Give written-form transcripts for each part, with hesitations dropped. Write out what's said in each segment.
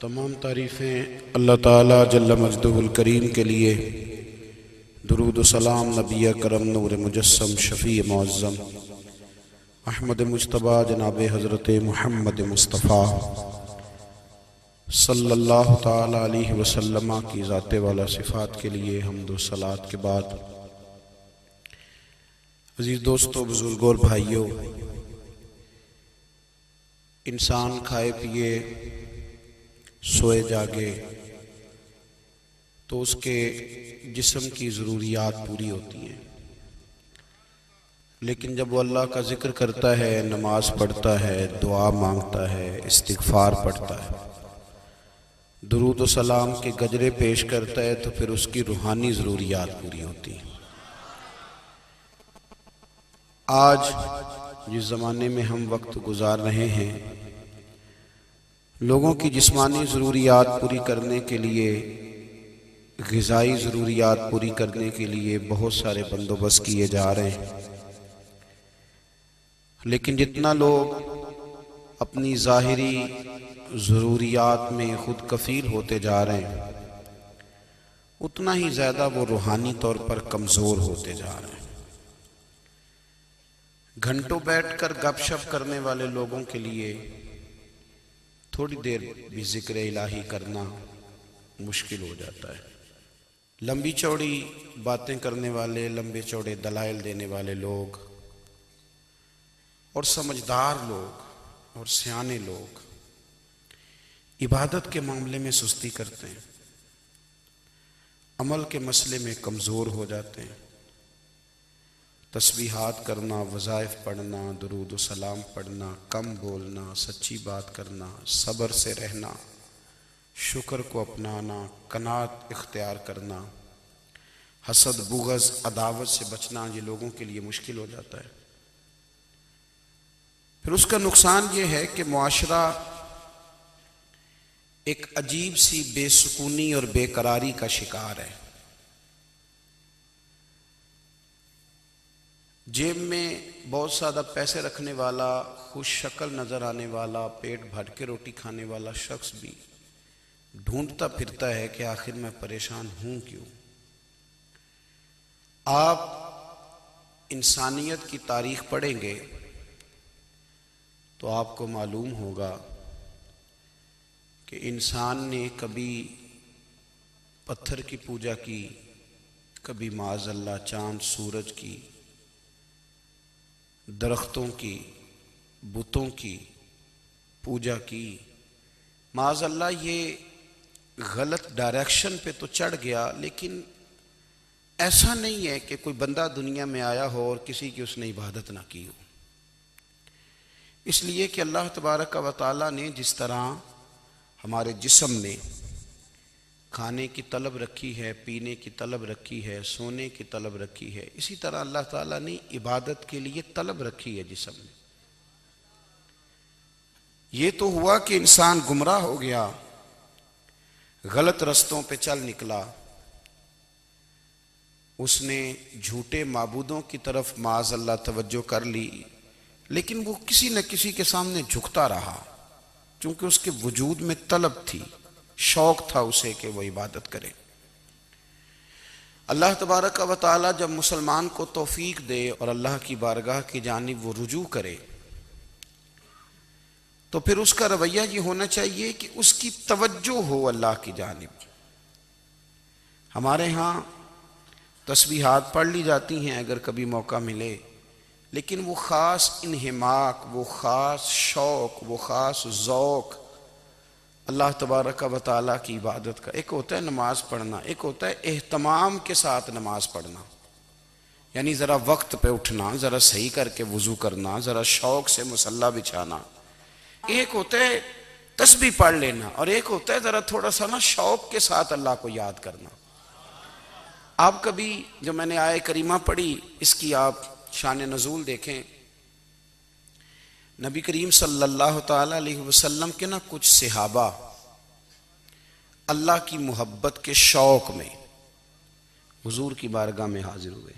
تمام تعریفیں اللہ تعالیٰ جل مجدہ الکریم کے لیے، درود و سلام نبی کرم نور مجسم شفیع معظم احمد مجتبیٰ جناب حضرت محمد مصطفیٰ صلی اللہ تعالیٰ علیہ وسلم کی ذات والا صفات کے لیے حمد و صلوات کے بعد، عزیز دوستو، بزرگوں اور بھائیوں، انسان کھائے پیے سوئے جاگے تو اس کے جسم کی ضروریات پوری ہوتی ہیں، لیکن جب وہ اللہ کا ذکر کرتا ہے، نماز پڑھتا ہے، دعا مانگتا ہے، استغفار پڑھتا ہے، درود و سلام کے گجرے پیش کرتا ہے، تو پھر اس کی روحانی ضروریات پوری ہوتی ہیں۔ آج جس زمانے میں ہم وقت گزار رہے ہیں، لوگوں کی جسمانی ضروریات پوری کرنے کے لیے، غذائی ضروریات پوری کرنے کے لیے بہت سارے بندوبست کیے جا رہے ہیں، لیکن جتنا لوگ اپنی ظاہری ضروریات میں خود کفیل ہوتے جا رہے ہیں، اتنا ہی زیادہ وہ روحانی طور پر کمزور ہوتے جا رہے ہیں۔ گھنٹوں بیٹھ کر گپ شپ کرنے والے لوگوں کے لیے تھوڑی دیر بھی ذکر الہی کرنا مشکل ہو جاتا ہے۔ لمبی چوڑی باتیں کرنے والے، لمبے چوڑے دلائل دینے والے لوگ اور سمجھدار لوگ اور سیانے لوگ عبادت کے معاملے میں سستی کرتے ہیں، عمل کے مسئلے میں کمزور ہو جاتے ہیں۔ تسبیحات کرنا، وظائف پڑھنا، درود و سلام پڑھنا، کم بولنا، سچی بات کرنا، صبر سے رہنا، شکر کو اپنانا، قناعت اختیار کرنا، حسد، بغض، عداوت سے بچنا، یہ لوگوں کے لیے مشکل ہو جاتا ہے۔ پھر اس کا نقصان یہ ہے کہ معاشرہ ایک عجیب سی بے سکونی اور بے قراری کا شکار ہے۔ جیب میں بہت زیادہ پیسے رکھنے والا، خوش شکل نظر آنے والا، پیٹ بھر کے روٹی کھانے والا شخص بھی ڈھونڈتا پھرتا ہے کہ آخر میں پریشان ہوں کیوں۔ آپ انسانیت کی تاریخ پڑھیں گے تو آپ کو معلوم ہوگا کہ انسان نے کبھی پتھر کی پوجا کی، کبھی معاذ اللہ چاند سورج کی، درختوں کی، بتوں کی پوجا کی۔ معاذ اللہ یہ غلط ڈائریکشن پہ تو چڑھ گیا، لیکن ایسا نہیں ہے کہ کوئی بندہ دنیا میں آیا ہو اور کسی کی اس نے عبادت نہ کی ہو۔ اس لیے کہ اللہ تبارک و تعالیٰ نے جس طرح ہمارے جسم میں کھانے کی طلب رکھی ہے، پینے کی طلب رکھی ہے، سونے کی طلب رکھی ہے، اسی طرح اللہ تعالیٰ نے عبادت کے لیے طلب رکھی ہے جسم میں۔ یہ تو ہوا کہ انسان گمراہ ہو گیا، غلط رستوں پہ چل نکلا، اس نے جھوٹے معبودوں کی طرف معاذ اللہ توجہ کر لی، لیکن وہ کسی نہ کسی کے سامنے جھکتا رہا، چونکہ اس کے وجود میں طلب تھی، شوق تھا اسے کہ وہ عبادت کرے۔ اللہ تبارک و تعالی جب مسلمان کو توفیق دے اور اللہ کی بارگاہ کی جانب وہ رجوع کرے، تو پھر اس کا رویہ یہ ہونا چاہیے کہ اس کی توجہ ہو اللہ کی جانب۔ ہمارے ہاں تسبیحات پڑھ لی جاتی ہیں اگر کبھی موقع ملے، لیکن وہ خاص انہماک، وہ خاص شوق، وہ خاص ذوق اللہ تبارک و تعالیٰ کی عبادت کا، ایک ہوتا ہے نماز پڑھنا، ایک ہوتا ہے اہتمام کے ساتھ نماز پڑھنا، یعنی ذرا وقت پہ اٹھنا، ذرا صحیح کر کے وضو کرنا، ذرا شوق سے مصلی بچھانا۔ ایک ہوتا ہے تسبیح پڑھ لینا، اور ایک ہوتا ہے ذرا تھوڑا سا نا شوق کے ساتھ اللہ کو یاد کرنا۔ آپ کبھی جو میں نے آیہ کریمہ پڑھی، اس کی آپ شان نزول دیکھیں، نبی کریم صلی اللہ تعالیٰ علیہ وسلم کے نا کچھ صحابہ اللہ کی محبت کے شوق میں حضور کی بارگاہ میں حاضر ہوئے،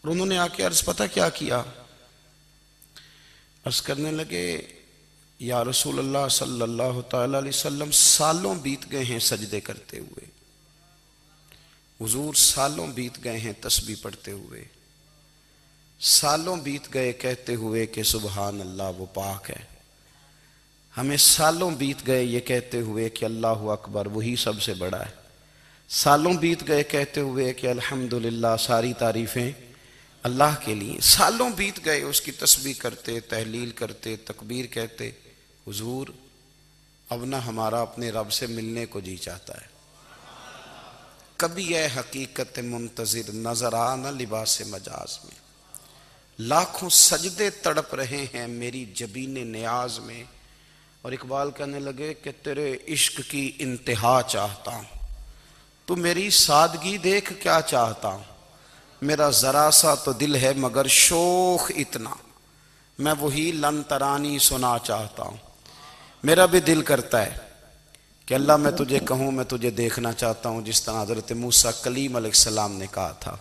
اور انہوں نے آ کے عرض پتہ کیا کیا؟ عرض کرنے لگے، یا رسول اللہ صلی اللہ تعالی علیہ وسلم سالوں بیت گئے ہیں سجدے کرتے ہوئے، حضور سالوں بیت گئے ہیں تسبیح پڑھتے ہوئے، سالوں بیت گئے کہتے ہوئے کہ سبحان اللہ وہ پاک ہے، ہمیں سالوں بیت گئے یہ کہتے ہوئے کہ اللہ اکبر وہی سب سے بڑا ہے، سالوں بیت گئے کہتے ہوئے کہ الحمدللہ ساری تعریفیں اللہ کے لیے، سالوں بیت گئے اس کی تسبیح کرتے، تحلیل کرتے، تکبیر کہتے۔ حضور اب نہ ہمارا اپنے رب سے ملنے کو جی چاہتا ہے، کبھی اے حقیقت منتظر نظر آ نہ لباس مجاز میں، لاکھوں سجدے تڑپ رہے ہیں میری جبین نیاز میں۔ اور اقبال کہنے لگے کہ تیرے عشق کی انتہا چاہتا ہوں، تو میری سادگی دیکھ کیا چاہتا ہوں، میرا ذرا سا تو دل ہے مگر شوخ اتنا، میں وہی لن ترانی سنا چاہتا ہوں۔ میرا بھی دل کرتا ہے کہ اللہ میں تجھے کہوں میں تجھے دیکھنا چاہتا ہوں، جس طرح حضرت موسیٰ کلیم علیہ السلام نے کہا تھا،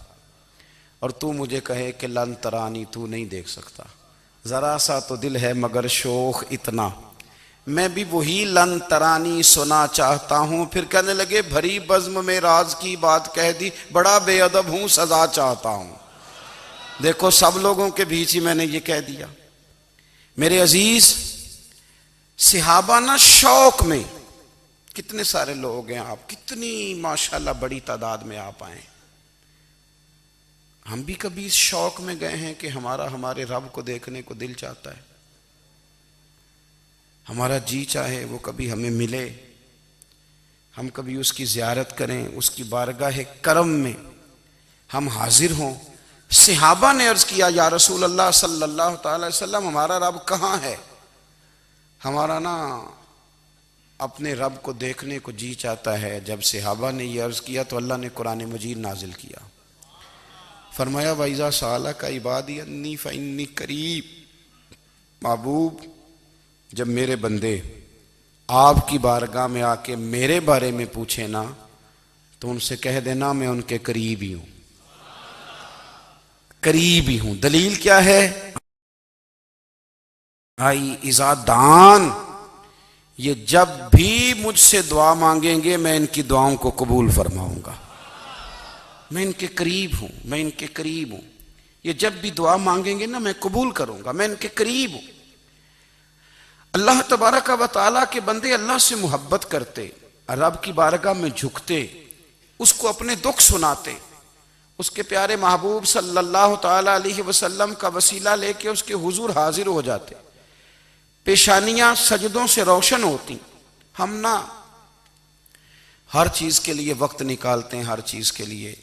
اور تو مجھے کہے کہ لن ترانی تو نہیں دیکھ سکتا، ذرا سا تو دل ہے مگر شوخ اتنا، میں بھی وہی لن ترانی سنا چاہتا ہوں۔ پھر کہنے لگے بھری بزم میں راز کی بات کہہ دی، بڑا بے ادب ہوں سزا چاہتا ہوں۔ دیکھو سب لوگوں کے بیچ ہی میں نے یہ کہہ دیا۔ میرے عزیز صحابہ نا شوق میں، کتنے سارے لوگ ہیں آپ، کتنی ماشاءاللہ بڑی تعداد میں آپ آئیں، ہم بھی کبھی اس شوق میں گئے ہیں کہ ہمارے رب کو دیکھنے کو دل چاہتا ہے، ہمارا جی چاہے وہ کبھی ہمیں ملے، ہم کبھی اس کی زیارت کریں، اس کی بارگاہ کرم میں ہم حاضر ہوں۔ صحابہ نے عرض کیا یا رسول اللہ صلی اللہ تعالی وسلم ہمارا رب کہاں ہے؟ ہمارا نا اپنے رب کو دیکھنے کو جی چاہتا ہے۔ جب صحابہ نے یہ عرض کیا تو اللہ نے قرآن مجید نازل کیا، فرمایا وَإِذَا سَأَلَكَ عِبَادِي أَنِّي فَإِنِّي قَرِيبٌ، محبوب جب میرے بندے آپ کی بارگاہ میں آ کے میرے بارے میں پوچھیں نا تو ان سے کہہ دینا میں ان کے قریب ہی ہوں، قریب ہی ہوں۔ دلیل کیا ہے؟ آئی اذا دان، یہ جب بھی مجھ سے دعا مانگیں گے میں ان کی دعاؤں کو قبول فرماؤں گا، میں ان کے قریب ہوں، میں ان کے قریب ہوں، یہ جب بھی دعا مانگیں گے نا میں قبول کروں گا، میں ان کے قریب ہوں۔ اللہ تبارک و تعالیٰ کے بندے اللہ سے محبت کرتے، رب کی بارگاہ میں جھکتے، اس کو اپنے دکھ سناتے، اس کے پیارے محبوب صلی اللہ تعالیٰ علیہ وسلم کا وسیلہ لے کے اس کے حضور حاضر ہو جاتے، پیشانیاں سجدوں سے روشن ہوتی۔ ہم نا ہر چیز کے لیے وقت نکالتے ہیں، ہر چیز کے لیے،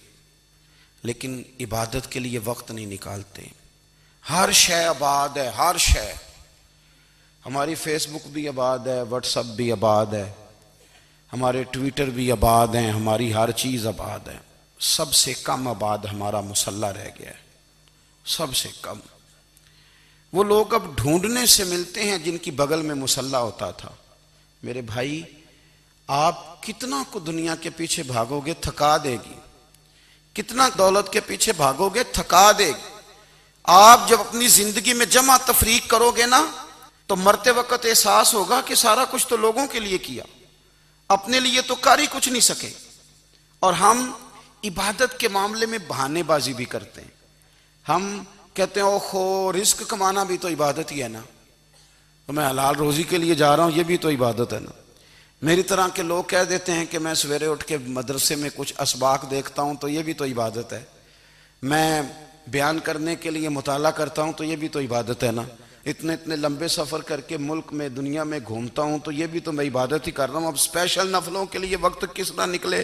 لیکن عبادت کے لیے وقت نہیں نکالتے۔ ہر شے آباد ہے، ہر شے، ہماری فیس بک بھی آباد ہے، واٹس ایپ بھی آباد ہے، ہمارے ٹویٹر بھی آباد ہیں، ہماری ہر چیز آباد ہے، سب سے کم آباد ہمارا مصلی رہ گیا ہے، سب سے کم۔ وہ لوگ اب ڈھونڈنے سے ملتے ہیں جن کی بغل میں مصلی ہوتا تھا۔ میرے بھائی آپ کتنا کو دنیا کے پیچھے بھاگو گے تھکا دے گی، کتنا دولت کے پیچھے بھاگو گے تھکا دے گی۔ آپ جب اپنی زندگی میں جمع تفریق کرو گے نا تو مرتے وقت احساس ہوگا کہ سارا کچھ تو لوگوں کے لیے کیا، اپنے لیے تو کر ہی کچھ نہیں سکے۔ اور ہم عبادت کے معاملے میں بہانے بازی بھی کرتے ہیں، ہم کہتے ہیں اوہو رزق کمانا بھی تو عبادت ہی ہے نا، تو میں حلال روزی کے لیے جا رہا ہوں یہ بھی تو عبادت ہے نا۔ میری طرح کے لوگ کہہ دیتے ہیں کہ میں سویرے اٹھ کے مدرسے میں کچھ اسباق دیکھتا ہوں تو یہ بھی تو عبادت ہے، میں بیان کرنے کے لیے مطالعہ کرتا ہوں تو یہ بھی تو عبادت ہے نا، اتنے لمبے سفر کر کے ملک میں دنیا میں گھومتا ہوں تو یہ بھی تو میں عبادت ہی کر رہا ہوں۔ اب اسپیشل نفلوں کے لیے وقت کس طرح نکلے،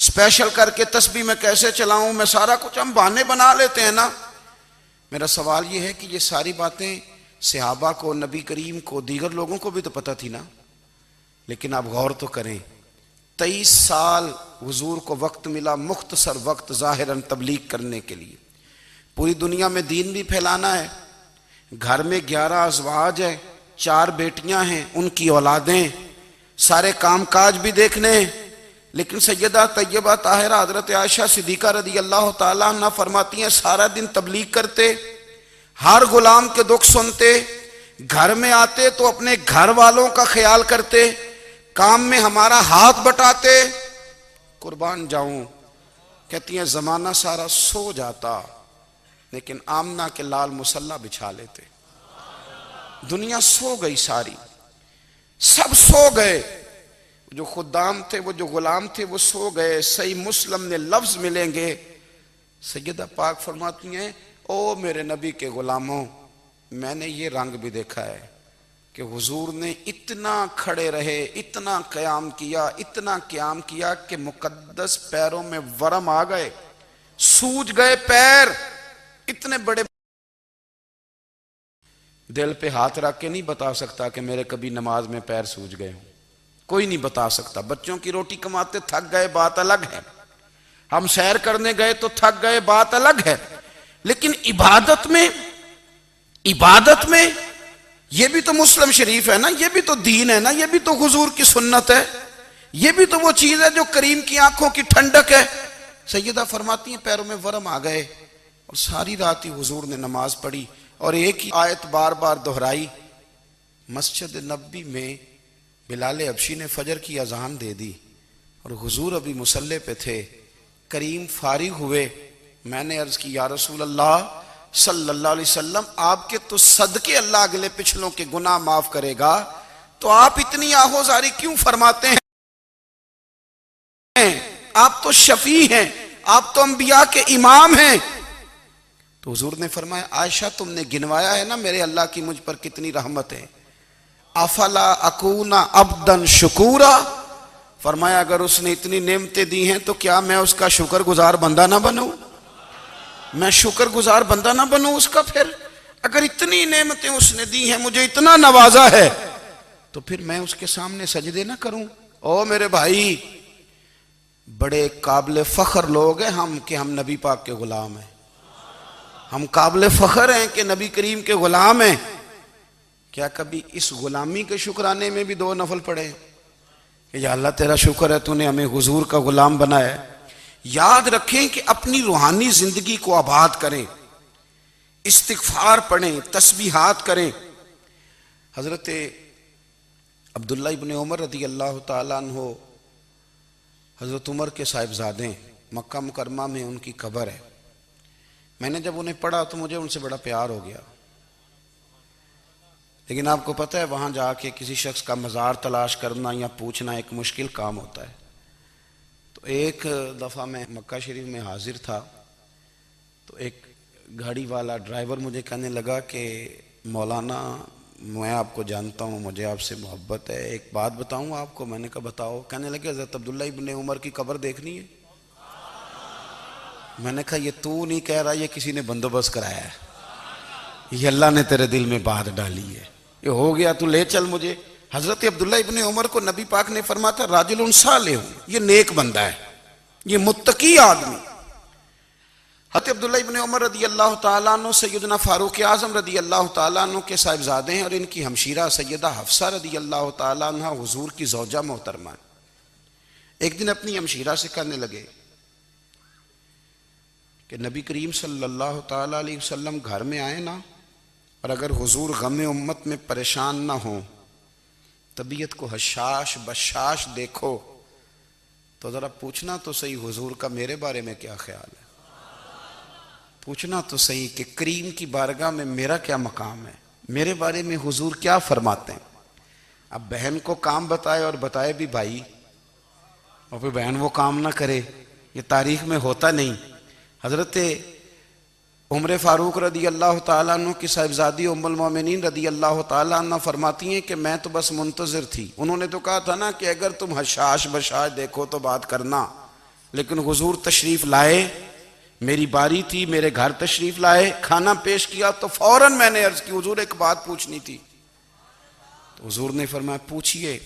اسپیشل کر کے تسبیح میں کیسے چلاؤں، میں سارا کچھ ہم بہانے بنا لیتے ہیں نا۔ میرا سوال یہ ہے کہ یہ ساری باتیں صحابہ کو، نبی کریم کو، دیگر لوگوں کو بھی تو پتہ تھی نا، لیکن آپ غور تو کریں 23 سال حضور کو وقت ملا، مختصر وقت ظاہراً تبلیغ کرنے کے لیے، پوری دنیا میں دین بھی پھیلانا ہے۔ گھر میں 11 ازواج ہیں، 4 بیٹیاں ہیں، ان کی اولادیں، سارے کام کاج بھی دیکھنے ہیں، لیکن سیدہ طیبہ طاہرہ حضرت عائشہ صدیقہ رضی اللہ تعالیٰ عنہ فرماتی ہیں سارا دن تبلیغ کرتے، ہر غلام کے دکھ سنتے، گھر میں آتے تو اپنے گھر والوں کا خیال کرتے، کام میں ہمارا ہاتھ بٹاتے۔ قربان جاؤں، کہتی ہیں زمانہ سارا سو جاتا لیکن آمنہ کے لال مصلی بچھا لیتے۔ دنیا سو گئی ساری، سب سو گئے، جو خدام تھے، وہ جو غلام تھے، وہ سو گئے۔ صحیح مسلم میں لفظ ملیں گے، سیدہ پاک فرماتی ہیں او میرے نبی کے غلاموں، میں نے یہ رنگ بھی دیکھا ہے کہ حضور نے اتنا کھڑے رہے، اتنا قیام کیا، اتنا قیام کیا کہ مقدس پیروں میں ورم آ گئے، سوج گئے پیر، اتنے بڑے۔ دل پہ ہاتھ رکھ کے نہیں بتا سکتا کہ میرے کبھی نماز میں پیر سوج گئے ہوں، کوئی نہیں بتا سکتا۔ بچوں کی روٹی کماتے تھک گئے بات الگ ہے، ہم سیر کرنے گئے تو تھک گئے بات الگ ہے، لیکن عبادت میں یہ بھی تو مسلم شریف ہے نا، یہ بھی تو دین ہے نا، یہ بھی تو حضور کی سنت ہے، یہ بھی تو وہ چیز ہے جو کریم کی آنکھوں کی ٹھنڈک ہے۔ سیدہ فرماتی ہیں پیروں میں ورم آ گئے، اور ساری رات ہی حضور نے نماز پڑھی اور ایک ہی آیت بار بار دہرائی۔ مسجد نبوی میں بلال حبشی نے فجر کی اذان دے دی اور حضور ابھی مصلی پہ تھے، کریم فارغ ہوئے۔ میں نے عرض کی یا رسول اللہ صلی اللہ علیہ وسلم، آپ کے تو صدقے اللہ اگلے پچھلوں کے گناہ معاف کرے گا، تو آپ اتنی آہوزاری کیوں فرماتے ہیں؟ آپ تو شفیع ہیں، آپ تو انبیاء کے امام ہیں۔ تو حضور نے فرمایا عائشہ تم نے گنوایا ہے نا میرے اللہ کی مجھ پر کتنی رحمت ہے، افلا اکون عبدا شکورا، فرمایا اگر اس نے اتنی نعمتیں دی ہیں تو کیا میں اس کا شکر گزار بندہ نہ بنوں؟ میں شکر گزار بندہ نہ بنوں اس کا؟ پھر اگر اتنی نعمتیں اس نے دی ہیں، مجھے اتنا نوازا ہے، تو پھر میں اس کے سامنے سجدے نہ کروں؟ او میرے بھائی، بڑے قابل فخر لوگ ہیں ہم کہ ہم نبی پاک کے غلام ہیں، ہم قابل فخر ہیں کہ نبی کریم کے غلام ہیں۔ کیا کبھی اس غلامی کے شکرانے میں بھی 2 نفل پڑھے کہ یا اللہ تیرا شکر ہے تو نے ہمیں حضور کا غلام بنایا ہے؟ یاد رکھیں کہ اپنی روحانی زندگی کو آباد کریں، استغفار پڑھیں، تسبیحات کریں۔ حضرت عبداللہ ابن عمر رضی اللہ تعالیٰ عنہ حضرت عمر کے صاحبزادے، مکہ مکرمہ میں ان کی قبر ہے۔ میں نے جب انہیں پڑھا تو مجھے ان سے بڑا پیار ہو گیا، لیکن آپ کو پتہ ہے وہاں جا کے کسی شخص کا مزار تلاش کرنا یا پوچھنا ایک مشکل کام ہوتا ہے۔ تو ایک دفعہ میں مکہ شریف میں حاضر تھا، تو ایک گاڑی والا ڈرائیور مجھے کہنے لگا کہ مولانا میں آپ کو جانتا ہوں، مجھے آپ سے محبت ہے، ایک بات بتاؤں آپ کو؟ میں نے کہا بتاؤ۔ کہنے لگے حضرت عبداللہ ابن عمر کی قبر دیکھنی ہے۔ میں نے کہا یہ تو نہیں کہہ رہا، یہ کسی نے بندوبست کرایا ہے، یہ اللہ نے تیرے دل میں بات ڈالی ہے، یہ ہو گیا تو لے چل مجھے۔ حضرت عبداللہ ابن عمر کو نبی پاک نے فرمایا تھا راجل صالح، یہ نیک بندہ ہے، یہ متقی آدمی۔ حضرت عبداللہ ابن عمر رضی اللہ تعالیٰ عنہ سیدنا فاروق اعظم رضی اللہ تعالیٰ عنہ کے صاحبزادے ہیں، اور ان کی ہمشیرہ سیدہ حفصہ رضی اللہ تعالیٰ عنہ حضور کی زوجہ محترمہ۔ ایک دن اپنی ہمشیرہ سے کہنے لگے کہ نبی کریم صلی اللہ تعالیٰ علیہ وسلم گھر میں آئے نا، اور اگر حضور غم امت میں پریشان نہ ہوں، طبیعت کو حشاش بشاش دیکھو، تو ذرا پوچھنا تو صحیح حضور کا میرے بارے میں کیا خیال ہے، پوچھنا تو صحیح کہ کریم کی بارگاہ میں میرا کیا مقام ہے، میرے بارے میں حضور کیا فرماتے ہیں۔ اب بہن کو کام بتائے اور بتائے بھی بھائی، اور پھر بہن وہ کام نہ کرے، یہ تاریخ میں ہوتا نہیں۔ حضرت عمر فاروق رضی اللہ تعالیٰ عنہ کی صاحبزادی ام المومنین رضی اللہ تعالیٰ عنہ فرماتی ہیں کہ میں تو بس منتظر تھی، انہوں نے تو کہا تھا نا کہ اگر تم حشاش بشاش دیکھو تو بات کرنا، لیکن حضور تشریف لائے، میری باری تھی، میرے گھر تشریف لائے، کھانا پیش کیا تو فوراً میں نے عرض کی حضور ایک بات پوچھنی تھی۔ تو حضور نے فرمایا پوچھئے۔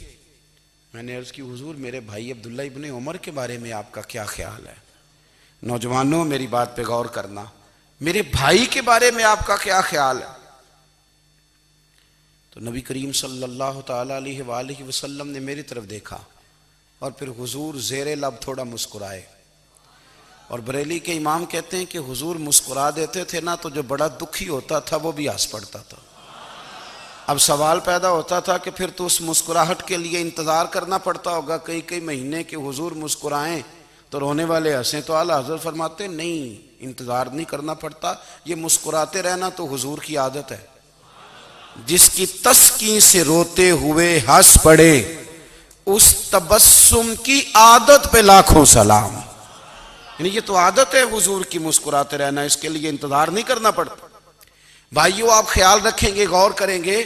میں نے عرض کی حضور میرے بھائی عبداللہ ابن عمر کے بارے میں آپ کا کیا خیال ہے؟ نوجوانوں میری بات پہ غور کرنا، میرے بھائی کے بارے میں آپ کا کیا خیال ہے؟ تو نبی کریم صلی اللہ تعالیٰ علیہ وآلہ وسلم نے میری طرف دیکھا، اور پھر حضور زیر لب تھوڑا مسکرائے، اور بریلی کے امام کہتے ہیں کہ حضور مسکرا دیتے تھے نا تو جو بڑا دکھی ہوتا تھا وہ بھی ہنس پڑتا تھا۔ اب سوال پیدا ہوتا تھا کہ پھر تو اس مسکراہٹ کے لیے انتظار کرنا پڑتا ہوگا کئی کئی مہینے کہ حضور مسکرائیں تو رونے والے ہنسیں، تو اعلیٰ حضرت فرماتے نہیں، انتظار نہیں کرنا پڑتا، یہ مسکراتے رہنا تو حضور کی عادت ہے۔ جس کی تسکین سے روتے ہوئے ہنس پڑے اس تبسم کی عادت پہ لاکھوں سلام۔ یعنی یہ تو عادت ہے حضور کی مسکراتے رہنا، اس کے لیے انتظار نہیں کرنا پڑتا۔ بھائیو آپ خیال رکھیں گے، غور کریں گے،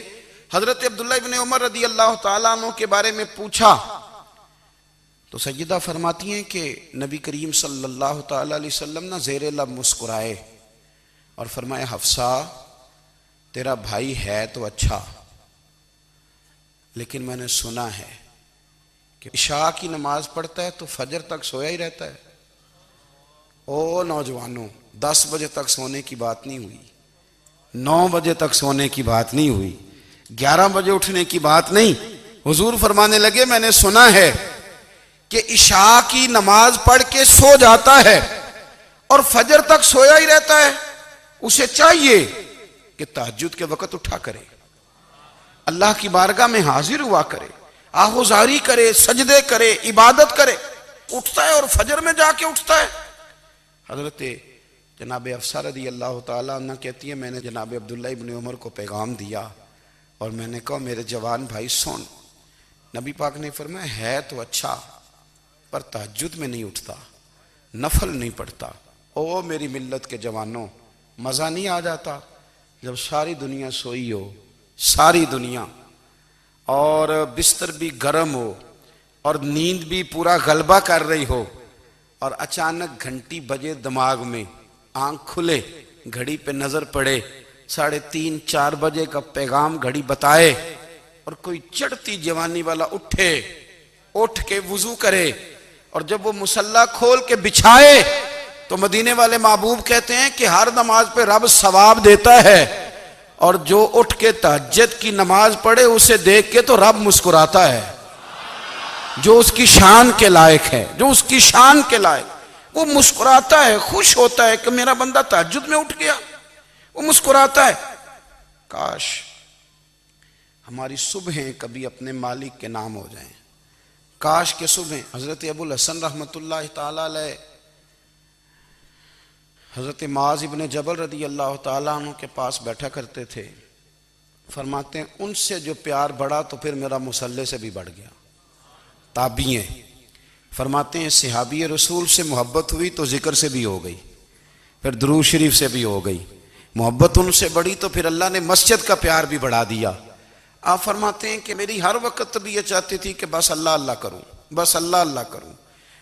حضرت عبداللہ ابن عمر رضی اللہ تعالیٰ عنہ کے بارے میں پوچھا تو سیدہ فرماتی ہیں کہ نبی کریم صلی اللہ تعالیٰ علیہ وسلم نہ زیر لب مسکرائے اور فرمایا حفصہ تیرا بھائی ہے تو اچھا، لیکن میں نے سنا ہے کہ عشاء کی نماز پڑھتا ہے تو فجر تک سویا ہی رہتا ہے۔ او نوجوانوں، 10 بجے تک سونے کی بات نہیں ہوئی، 9 بجے تک سونے کی بات نہیں ہوئی، 11 بجے اٹھنے کی بات نہیں۔ حضور فرمانے لگے میں نے سنا ہے کہ عشاء کی نماز پڑھ کے سو جاتا ہے اور فجر تک سویا ہی رہتا ہے، اسے چاہیے کہ تہجد کے وقت اٹھا کرے، اللہ کی بارگاہ میں حاضر ہوا کرے، آہوزاری کرے، سجدے کرے، عبادت کرے، اٹھتا ہے اور فجر میں جا کے اٹھتا ہے۔ حضرت جناب حفصہ رضی اللہ تعالیٰ عنہ کہتی ہے میں نے جناب عبداللہ ابن عمر کو پیغام دیا اور میں نے کہا میرے جوان بھائی سن، نبی پاک نے فرمایا ہے تو اچھا پر تہجد میں نہیں اٹھتا، نفل نہیں پڑھتا۔ او میری ملت کے جوانوں، مزہ نہیں آ جاتا جب ساری دنیا سوئی ہو، ساری دنیا، اور بستر بھی گرم ہو اور نیند بھی پورا غلبہ کر رہی ہو، اور اچانک گھنٹی بجے دماغ میں، آنکھ کھلے، گھڑی پہ نظر پڑے، 3:30 4 بجے کا پیغام گھڑی بتائے، اور کوئی چڑھتی جوانی والا اٹھ کے وضو کرے، اور جب وہ مصلی کھول کے بچھائے تو مدینے والے محبوب کہتے ہیں کہ ہر نماز پہ رب ثواب دیتا ہے، اور جو اٹھ کے تہجد کی نماز پڑھے اسے دیکھ کے تو رب مسکراتا ہے، جو اس کی شان کے لائق ہے، جو اس کی شان کے لائق، وہ مسکراتا ہے، خوش ہوتا ہے کہ میرا بندہ تہجد میں اٹھ گیا، وہ مسکراتا ہے۔ کاش ہماری صبحیں کبھی اپنے مالک کے نام ہو جائیں، کاش کے صبح۔ حضرت ابو الحسن رحمۃ اللہ تعالیٰ علیہ حضرت معاذ ابن جبل رضی اللہ تعالیٰ عنہ کے پاس بیٹھا کرتے تھے، فرماتے ہیں ان سے جو پیار بڑھا تو پھر میرا مصلی سے بھی بڑھ گیا۔ تابعی ہیں، فرماتے ہیں صحابی رسول سے محبت ہوئی تو ذکر سے بھی ہو گئی، پھر درود شریف سے بھی ہو گئی، محبت ان سے بڑھی تو پھر اللہ نے مسجد کا پیار بھی بڑھا دیا۔ آپ فرماتے ہیں کہ میری ہر وقت بھی یہ چاہتی تھی کہ بس اللہ اللہ کروں، بس اللہ اللہ کروں،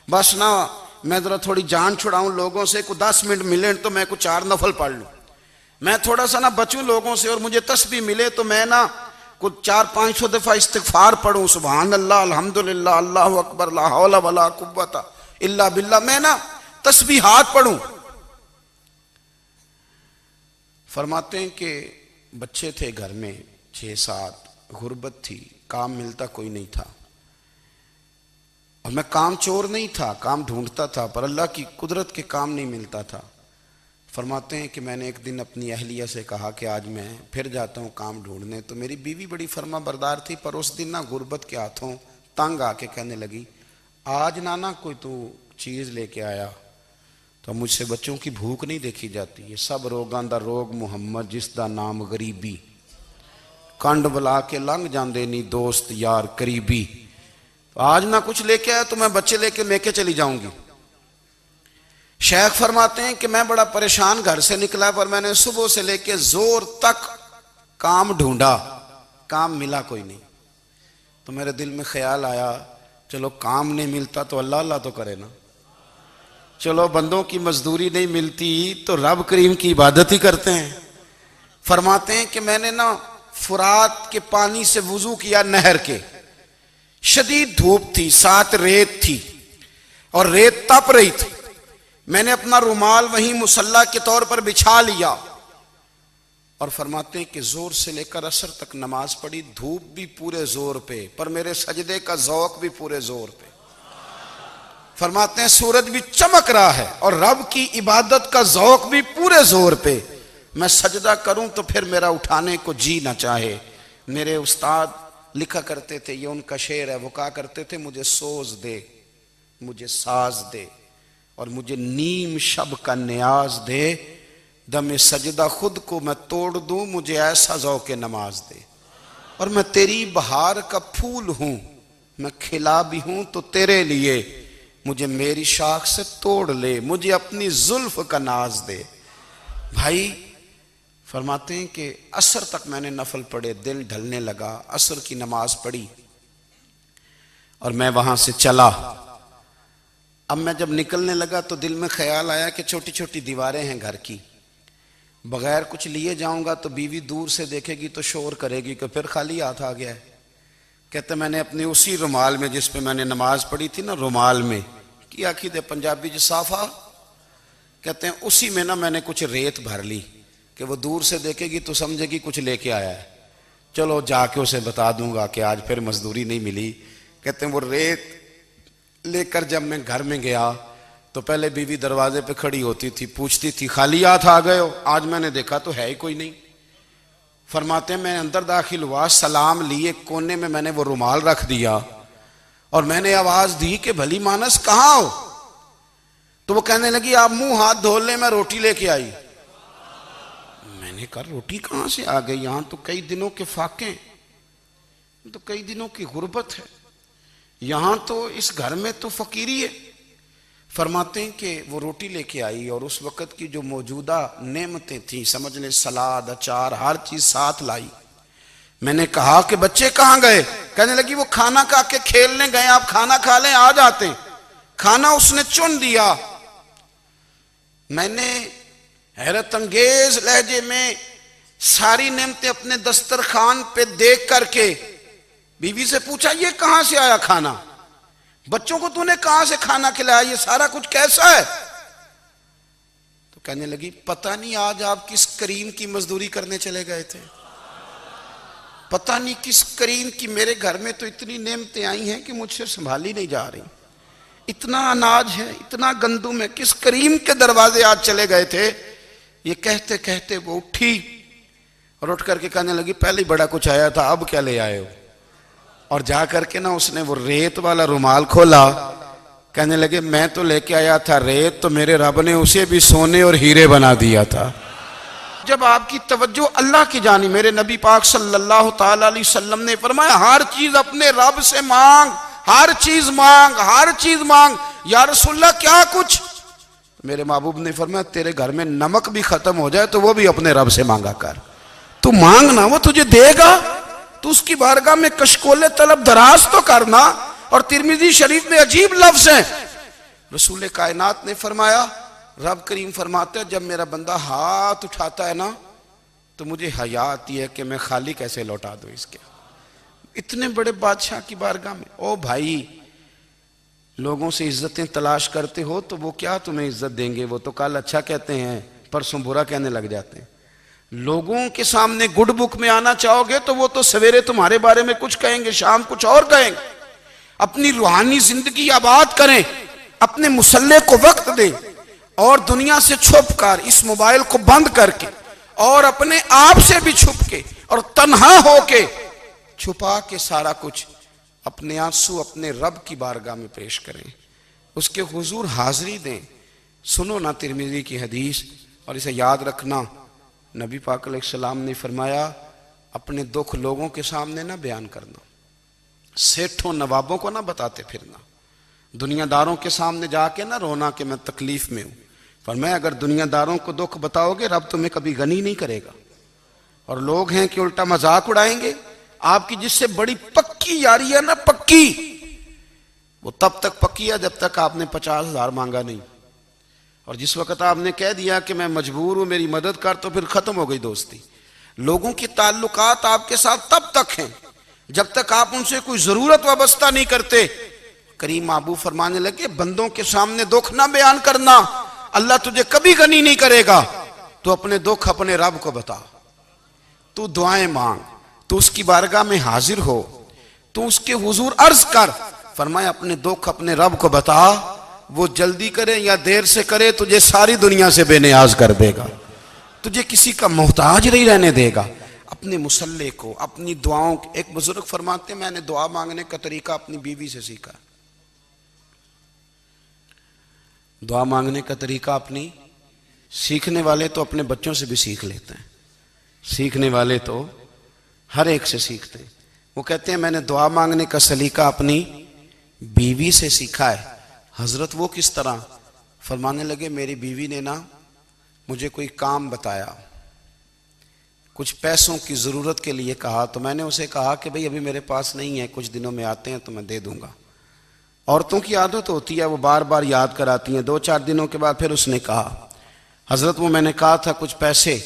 بس نہ میں ذرا تھوڑی جان چھڑاؤں لوگوں سے، کوئی 10 منٹ ملے تو میں کچھ 4 نفل پڑھ لوں، میں تھوڑا سا نہ بچوں لوگوں سے، اور مجھے تسبیح ملے تو میں نہ کچھ 400-500 دفعہ استغفار پڑھوں، سبحان اللہ، الحمدللہ، اللہ اکبر، لا حول ولا قوت الا باللہ، میں نہ تسبیحات پڑھوں۔ فرماتے ہیں کہ بچے تھے گھر میں 6-7، غربت تھی، کام ملتا کوئی نہیں تھا، اور میں کام چور نہیں تھا، کام ڈھونڈتا تھا، پر اللہ کی قدرت کے کام نہیں ملتا تھا۔ فرماتے ہیں کہ میں نے ایک دن اپنی اہلیہ سے کہا کہ آج میں پھر جاتا ہوں کام ڈھونڈنے، تو میری بیوی بڑی فرما بردار تھی، پر اس دن نہ غربت کے ہاتھوں تنگ آ کے کہنے لگی آج نانا کوئی تو چیز لے کے آیا، تو مجھ سے بچوں کی بھوک نہیں دیکھی جاتی، یہ سب روگاں دا روگ محمد جس دا نام غریبی، کنڈ بلا کے لنگ جاندے نہیں دوست یار قریبی، آج نہ کچھ لے کے آیا تو میں بچے لے کے میکے چلی جاؤں گی۔ شیخ فرماتے ہیں کہ میں بڑا پریشان گھر سے نکلا، پر میں نے صبح سے لے کے زور تک کام ڈھونڈا، کام ملا کوئی نہیں، تو میرے دل میں خیال آیا چلو کام نہیں ملتا تو اللہ اللہ تو کرے نا، چلو بندوں کی مزدوری نہیں ملتی تو رب کریم کی عبادت ہی کرتے ہیں۔ فرماتے ہیں کہ میں نے نا فرات کے پانی سے وضو کیا، نہر کے، شدید دھوپ تھی، ساتھ ریت تھی اور ریت تپ رہی تھی، میں نے اپنا رومال وہیں مصلی کے طور پر بچھا لیا، اور فرماتے ہیں کہ زور سے لے کر عصر تک نماز پڑھی، دھوپ بھی پورے زور پہ، پر میرے سجدے کا ذوق بھی پورے زور پہ۔ فرماتے ہیں سورج بھی چمک رہا ہے اور رب کی عبادت کا ذوق بھی پورے زور پہ، میں سجدہ کروں تو پھر میرا اٹھانے کو جی نہ چاہے، میرے استاد لکھا کرتے تھے، یہ ان کا شعر ہے، وہ کہا کرتے تھے مجھے سوز دے، مجھے ساز دے، اور مجھے نیم شب کا نیاز دے، دم سجدہ خود کو میں توڑ دوں، مجھے ایسا ذوق نماز دے، اور میں تیری بہار کا پھول ہوں، میں کھلا بھی ہوں تو تیرے لیے، مجھے میری شاخ سے توڑ لے، مجھے اپنی زلف کا ناز دے۔ بھائی فرماتے ہیں کہ عصر تک میں نے نفل پڑھے، دل ڈھلنے لگا، عصر کی نماز پڑھی اور میں وہاں سے چلا۔ اب میں جب نکلنے لگا تو دل میں خیال آیا کہ چھوٹی چھوٹی دیواریں ہیں گھر کی، بغیر کچھ لیے جاؤں گا تو بیوی دور سے دیکھے گی تو شور کرے گی کہ پھر خالی ہاتھ آ گیا ہے۔ کہتے میں نے اپنے اسی رومال میں جس پہ میں نے نماز پڑھی تھی نا، رومال میں کی آخی دے پنجابی جو صافہ کہتے ہیں، اسی میں نا میں نے کچھ ریت بھر لی کہ وہ دور سے دیکھے گی تو سمجھے گی کچھ لے کے آیا ہے، چلو جا کے اسے بتا دوں گا کہ آج پھر مزدوری نہیں ملی۔ کہتے ہیں وہ ریت لے کر جب میں گھر میں گیا تو پہلے بیوی دروازے پہ کھڑی ہوتی تھی، پوچھتی تھی خالی ہاتھ آ گئے ہو؟ آج میں نے دیکھا تو ہے ہی کوئی نہیں۔ فرماتے ہیں میں اندر داخل ہوا، سلام لیے، کونے میں میں نے وہ رومال رکھ دیا اور میں نے آواز دی کہ بھلی مانس کہاں ہو؟ تو وہ کہنے لگی آپ منہ ہاتھ دھو لیں، میں روٹی لے کے آئی۔ میں نے کہا روٹی کہاں سے آ گئی؟ یہاں تو کئی دنوں کے فاقے، تو کئی دنوں کی غربت ہے، یہاں تو اس گھر میں تو فقیری ہے۔ فرماتے ہیں کہ وہ روٹی لے کے آئی اور اس وقت کی جو موجودہ نعمتیں تھیں، سمجھ لیں سلاد، اچار، ہر چیز ساتھ لائی۔ میں نے کہا کہ بچے کہاں گئے؟ کہنے لگی وہ کھانا کھا کے کھیلنے گئے، آپ کھانا کھا لیں آ جاتے۔ کھانا اس نے چن دیا۔ میں نے حیرت انگیز لہجے میں ساری نعمتیں اپنے دسترخوان پہ دیکھ کر کے بیوی سے پوچھا یہ کہاں سے آیا کھانا؟ بچوں کو تو نے کہاں سے کھانا کھلایا؟ یہ سارا کچھ کیسا ہے؟ تو کہنے لگی پتہ نہیں آج آپ کس کریم کی مزدوری کرنے چلے گئے تھے، پتہ نہیں کس کریم کی، میرے گھر میں تو اتنی نعمتیں آئی ہیں کہ مجھ سے سنبھالی نہیں جا رہی، اتنا اناج ہے، اتنا گندم ہے، کس کریم کے دروازے آج چلے گئے تھے؟ یہ کہتے کہتے وہ اٹھی اور اٹھ کر کے کہنے لگی پہلے بڑا کچھ آیا تھا، اب کیا لے آئے ہو؟ اور جا کر کے نا اس نے وہ ریت والا رومال کھولا، کہنے لگے میں تو لے کے آیا تھا ریت، تو میرے رب نے اسے بھی سونے اور ہیرے بنا دیا تھا۔ جب آپ کی توجہ اللہ کی جانب، میرے نبی پاک صلی اللہ تعالی علیہ وسلم نے فرمایا ہر چیز اپنے رب سے مانگ، ہر چیز مانگ، ہر چیز مانگ۔ یا رسول اللہ کیا کچھ؟ میرے محبوب نے فرمایا تیرے گھر میں نمک بھی ختم ہو جائے تو وہ بھی اپنے رب سے مانگا کر، تو مانگنا وہ تجھے دے گا، تو اس کی بارگاہ میں کشکول طلب دراز تو کرنا۔ اور ترمذی شریف میں عجیب لفظ ہیں، رسول کائنات نے فرمایا، رب کریم فرماتا ہے جب میرا بندہ ہاتھ اٹھاتا ہے نا تو مجھے حیا آتی ہے کہ میں خالی کیسے لوٹا دوں اس کے، اتنے بڑے بادشاہ کی بارگاہ میں۔ او بھائی لوگوں سے عزتیں تلاش کرتے ہو تو وہ کیا تمہیں عزت دیں گے؟ وہ تو کل اچھا کہتے ہیں پرسوں برا کہنے لگ جاتے ہیں۔ لوگوں کے سامنے گڈ بک میں آنا چاہو گے تو وہ تو سویرے تمہارے بارے میں کچھ کہیں گے، شام کچھ اور کہیں گے۔ اپنی روحانی زندگی آباد کریں، اپنے مصلے کو وقت دیں، اور دنیا سے چھپ کر اس موبائل کو بند کر کے اور اپنے آپ سے بھی چھپ کے اور تنہا ہو کے چھپا کے سارا کچھ اپنے آنسو اپنے رب کی بارگاہ میں پیش کریں، اس کے حضور حاضری دیں۔ سنو نا ترمذی کی حدیث، اور اسے یاد رکھنا، نبی پاک علیہ السلام نے فرمایا اپنے دکھ لوگوں کے سامنے نہ بیان کرنا، سیٹھوں نوابوں کو نہ بتاتے پھرنا، دنیا داروں کے سامنے جا کے نہ رونا کہ میں تکلیف میں ہوں۔ فرمایا اگر دنیا داروں کو دکھ بتاؤ گے رب تمہیں کبھی غنی نہیں کرے گا، اور لوگ ہیں کہ الٹا مذاق اڑائیں گے۔ آپ کی جس سے بڑی پکی یاری ہے نا، پکی، وہ تب تک پکی ہے جب تک آپ نے 50,000 مانگا نہیں، اور جس وقت آپ نے کہہ دیا کہ میں مجبور ہوں میری مدد کر تو پھر ختم ہو گئی دوستی۔ لوگوں کی تعلقات آپ کے ساتھ تب تک ہیں جب تک آپ ان سے کوئی ضرورت وابستہ نہیں کرتے۔ کریم محبوب فرمانے لگے بندوں کے سامنے دکھ نہ بیان کرنا، اللہ تجھے کبھی غنی نہیں کرے گا۔ تو اپنے دکھ اپنے رب کو بتا، تو دعائیں مانگ، تو اس کی بارگاہ میں حاضر ہو، تو اس کے حضور عرض کر۔ فرمایا اپنے دکھ اپنے رب کو بتا، وہ جلدی کرے یا دیر سے کرے تجھے ساری دنیا سے بے نیاز کر دے گا، تجھے کسی کا محتاج نہیں رہنے دے گا۔ اپنے مسلح کو، اپنی دعاؤں کو. ایک بزرگ فرماتے ہیں میں نے دعا مانگنے کا طریقہ اپنی بیوی سے سیکھا. دعا مانگنے کا طریقہ اپنی، سیکھنے والے تو اپنے بچوں سے بھی سیکھ لیتے ہیں، سیکھنے والے تو ہر ایک سے سیکھتے ہیں. وہ کہتے ہیں میں نے دعا مانگنے کا سلیقہ اپنی بیوی سے سیکھا ہے. حضرت وہ کس طرح؟ فرمانے لگے میری بیوی نے نا مجھے کوئی کام بتایا، کچھ پیسوں کی ضرورت کے لیے کہا، تو میں نے اسے کہا کہ بھئی ابھی میرے پاس نہیں ہے، کچھ دنوں میں آتے ہیں تو میں دے دوں گا. عورتوں کی عادت ہوتی ہے وہ بار بار یاد کراتی ہیں. 2-4 دنوں کے بعد پھر اس نے کہا حضرت وہ میں نے کہا تھا کچھ پیسے،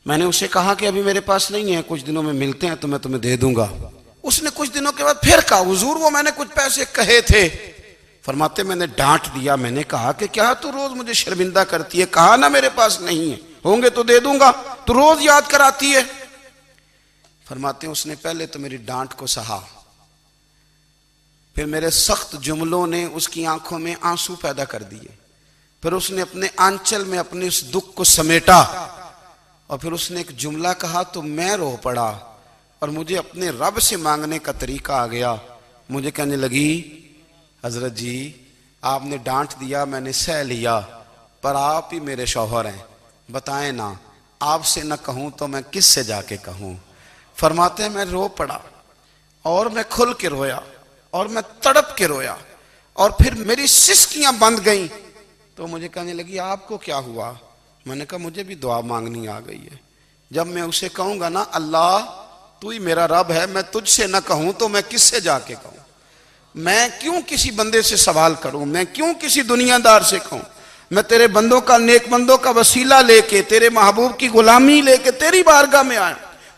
میں نے اسے کہا کہ ابھی میرے پاس نہیں ہے، کچھ دنوں میں ملتے ہیں تو میں تمہیں دے دوں گا. اس نے کچھ دنوں کے بعد پھر کہا حضور وہ میں نے کچھ پیسے کہے تھے. فرماتے میں نے ڈانٹ دیا، میں نے کہا کہ کیا تو روز مجھے شرمندہ کرتی ہے، کہا نا میرے پاس نہیں ہے، ہوں گے تو دے دوں گا، تو روز یاد کراتی ہے. فرماتے ہیں اس نے پہلے تو میری ڈانٹ کو سہا، پھر میرے سخت جملوں نے اس کی آنکھوں میں آنسو پیدا کر دیے، پھر اس نے اپنے آنچل میں اپنے اس دکھ کو سمیٹا، اور پھر اس نے ایک جملہ کہا تو میں رو پڑا اور مجھے اپنے رب سے مانگنے کا طریقہ آ گیا. مجھے کہنے لگی حضرت جی آپ نے ڈانٹ دیا میں نے سہ لیا، پر آپ ہی میرے شوہر ہیں، بتائیں نا آپ سے نہ کہوں تو میں کس سے جا کے کہوں. فرماتے ہیں میں رو پڑا اور میں کھل کے رویا اور میں تڑپ کے رویا اور پھر میری سسکیاں بند گئیں. تو مجھے کہنے لگی آپ کو کیا ہوا؟ میں نے کہا مجھے بھی دعا مانگنی آ گئی ہے. جب میں اسے کہوں گا نا اللہ تو ہی میرا رب ہے، میں تجھ سے نہ کہوں تو میں کس سے جا کے کہوں؟ میں کیوں کسی بندے سے سوال کروں؟ میں کیوں کسی دنیا دار سے کہوں؟ میں تیرے بندوں کا، نیک بندوں کا وسیلہ لے کے، تیرے محبوب کی غلامی لے کے تیری بارگاہ میں آیا،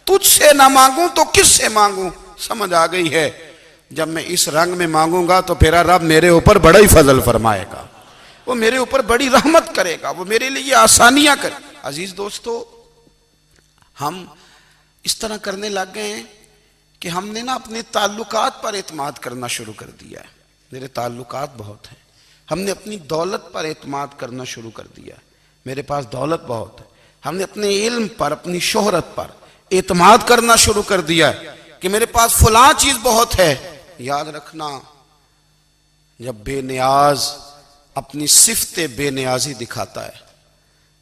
تجھ سے نہ مانگوں تو کس سے مانگوں؟ سمجھ آ گئی ہے. جب میں اس رنگ میں مانگوں گا تو پھر رب میرے اوپر بڑا ہی فضل فرمائے گا، وہ میرے اوپر بڑی رحمت کرے گا، وہ میرے لیے آسانیاں کرے. عزیز دوستو ہم اس طرح کرنے لگ گئے ہیں کہ ہم نے نا اپنے تعلقات پر اعتماد کرنا شروع کر دیا ہے. میرے تعلقات بہت ہیں. ہم نے اپنی دولت پر اعتماد کرنا شروع کر دیا ہے، میرے پاس دولت بہت ہے. ہم نے اپنے علم پر، اپنی شہرت پر اعتماد کرنا شروع کر دیا ہے کہ میرے پاس فلاں چیز بہت ہے. یاد رکھنا جب بے نیاز اپنی صفت بے نیازی دکھاتا ہے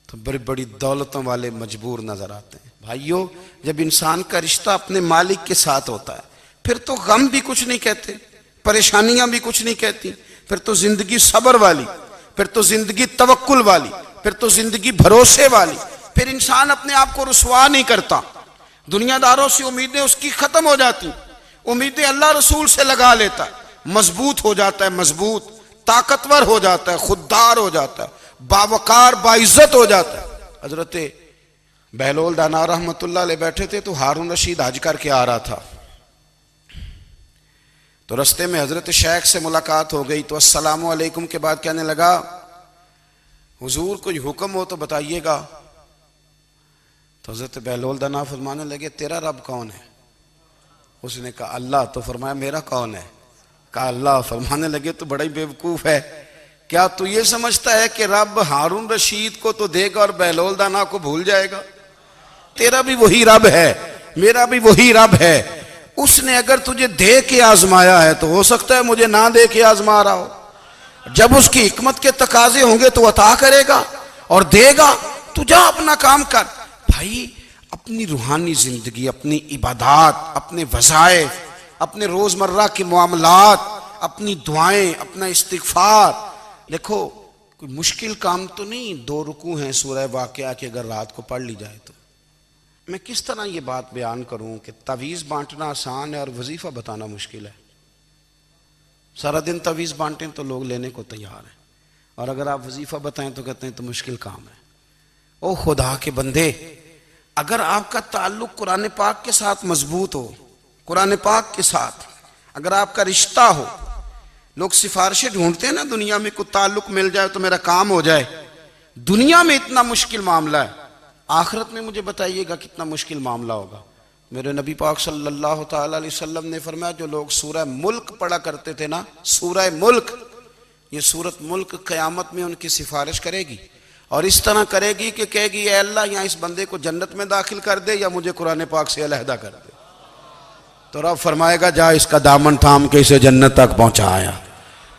تو بڑی بڑی دولتوں والے مجبور نظر آتے ہیں. بھائیو جب انسان کا رشتہ اپنے مالک کے ساتھ ہوتا ہے پھر تو غم بھی کچھ نہیں کہتے، پریشانیاں بھی کچھ نہیں کہتی، پھر تو زندگی صبر والی، پھر تو زندگی توکل والی، پھر تو زندگی بھروسے والی. پھر انسان اپنے آپ کو رسوا نہیں کرتا، دنیا داروں سے امیدیں اس کی ختم ہو جاتی، امیدیں اللہ رسول سے لگا لیتا ہے، مضبوط ہو جاتا ہے، مضبوط، طاقتور ہو جاتا ہے، خوددار ہو جاتا ہے، باوقار باعزت ہو جاتا ہے. حضرت بہلول دانا رحمت اللہ علیہ بیٹھے تھے تو ہارون رشید حج کر کے آ رہا تھا، تو رستے میں حضرت شیخ سے ملاقات ہو گئی تو السلام علیکم کے بعد کہنے لگا حضور کوئی حکم ہو تو بتائیے گا. تو حضرت بہلول دانا فرمانے لگے تیرا رب کون ہے؟ اس نے کہا اللہ. تو فرمایا میرا کون ہے؟ کہا اللہ. فرمانے لگے تو بڑا ہی بیوقوف ہے، کیا تو یہ سمجھتا ہے کہ رب ہارون رشید کو تو دے گا اور بہلول دانا کو بھول جائے گا؟ تیرا بھی وہی رب ہے، میرا بھی وہی رب ہے. اس نے اگر تجھے دے کے آزمایا ہے تو ہو سکتا ہے مجھے نہ دے کے آزما رہا ہو. جب اس کی حکمت کے تقاضے ہوں گے تو عطا کرے گا اور دے گا. تو جا اپنا کام کر. بھائی اپنی روحانی زندگی، اپنی عبادات، اپنے وظائف، اپنے روزمرہ کے معاملات، اپنی دعائیں، اپنا استغفار. دیکھو کوئی مشکل کام تو نہیں، 2 رکوع ہیں سورہ واقعہ کی اگر رات کو پڑھ لی جائے تو. میں کس طرح یہ بات بیان کروں کہ تعویذ بانٹنا آسان ہے اور وظیفہ بتانا مشکل ہے. سارا دن تعویذ بانٹیں تو لوگ لینے کو تیار ہیں، اور اگر آپ وظیفہ بتائیں تو کہتے ہیں تو مشکل کام ہے. او خدا کے بندے، اگر آپ کا تعلق قرآن پاک کے ساتھ مضبوط ہو، قرآن پاک کے ساتھ اگر آپ کا رشتہ ہو، لوگ سفارشیں ڈھونڈتے ہیں نا دنیا میں، کوئی تعلق مل جائے تو میرا کام ہو جائے. دنیا میں اتنا مشکل معاملہ ہے، آخرت میں مجھے بتائیے گا کتنا مشکل معاملہ ہوگا. میرے نبی پاک صلی اللہ تعالی علیہ وسلم نے فرمایا جو لوگ سورہ ملک پڑھا کرتے تھے نا، سورہ ملک، یہ سورت ملک قیامت میں ان کی سفارش کرے گی. اور اس طرح کرے گی کہ کہے گی اے اللہ یہاں اس بندے کو جنت میں داخل کر دے یا مجھے قرآن پاک سے علیحدہ کر دے، تو رب فرمائے گا جا اس کا دامن تھام کے اسے جنت تک پہنچایا۔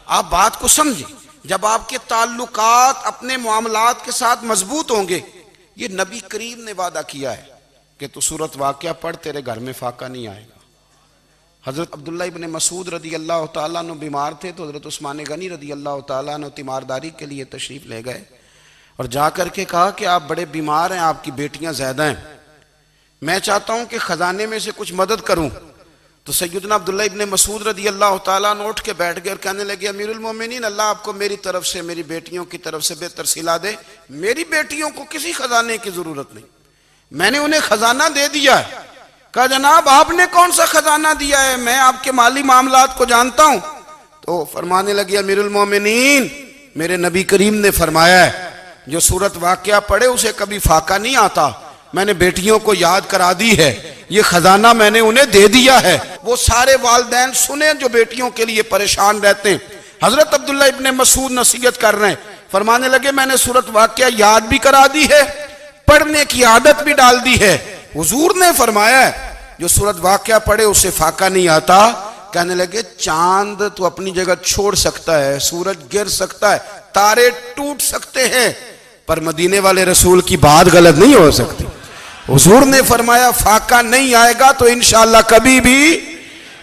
آپ بات کو سمجھیں، جب آپ کے تعلقات اپنے معاملات کے ساتھ مضبوط ہوں گے، یہ نبی کریم نے وعدہ کیا ہے کہ تو سورت واقعہ پڑھ تیرے گھر میں فاقہ نہیں آئے گا۔ حضرت عبداللہ ابن مسعود رضی اللہ تعالیٰ عنہ بیمار تھے تو حضرت عثمان غنی رضی اللہ تعالیٰ عنہ تیمارداری کے لیے تشریف لے گئے اور جا کر کے کہا کہ آپ بڑے بیمار ہیں، آپ کی بیٹیاں زیادہ ہیں، میں چاہتا ہوں کہ خزانے میں سے کچھ مدد کروں۔ تو سیدنا عبداللہ ابن مسعود رضی اللہ تعالیٰ عنہ اٹھ کے بیٹھ گئے اور کہنے لگے امیر المومنین، اللہ آپ کو میری طرف سے میری بیٹیوں کی طرف سے بہتر صلہ دے، میری بیٹیوں کو کسی خزانے کی ضرورت نہیں، میں نے انہیں خزانہ دے دیا ہے۔ کہا جناب آپ نے کون سا خزانہ دیا ہے، میں آپ کے مالی معاملات کو جانتا ہوں۔ تو فرمانے لگے امیر المومنین، میرے نبی کریم نے فرمایا ہے جو سورت واقعہ پڑھے اسے کبھی فاقہ نہیں آتا، میں نے بیٹیوں کو یاد کرا دی ہے، یہ خزانہ میں نے انہیں دے دیا ہے۔ وہ سارے والدین سنیں جو بیٹیوں کے لیے پریشان رہتے ہیں۔ حضرت عبداللہ ابن مسعود نصیحت کر رہے ہیں، فرمانے لگے میں نے سورت واقعہ یاد بھی کرا دی ہے، پڑھنے کی عادت بھی ڈال دی ہے۔ حضور نے فرمایا ہے جو سورت واقعہ پڑھے اسے فاقہ نہیں آتا۔ کہنے لگے چاند تو اپنی جگہ چھوڑ سکتا ہے، سورج گر سکتا ہے، تارے ٹوٹ سکتے ہیں، پر مدینے والے رسول کی بات غلط نہیں ہو سکتی۔ حضور نے فرمایا فاقہ نہیں آئے گا تو انشاءاللہ کبھی بھی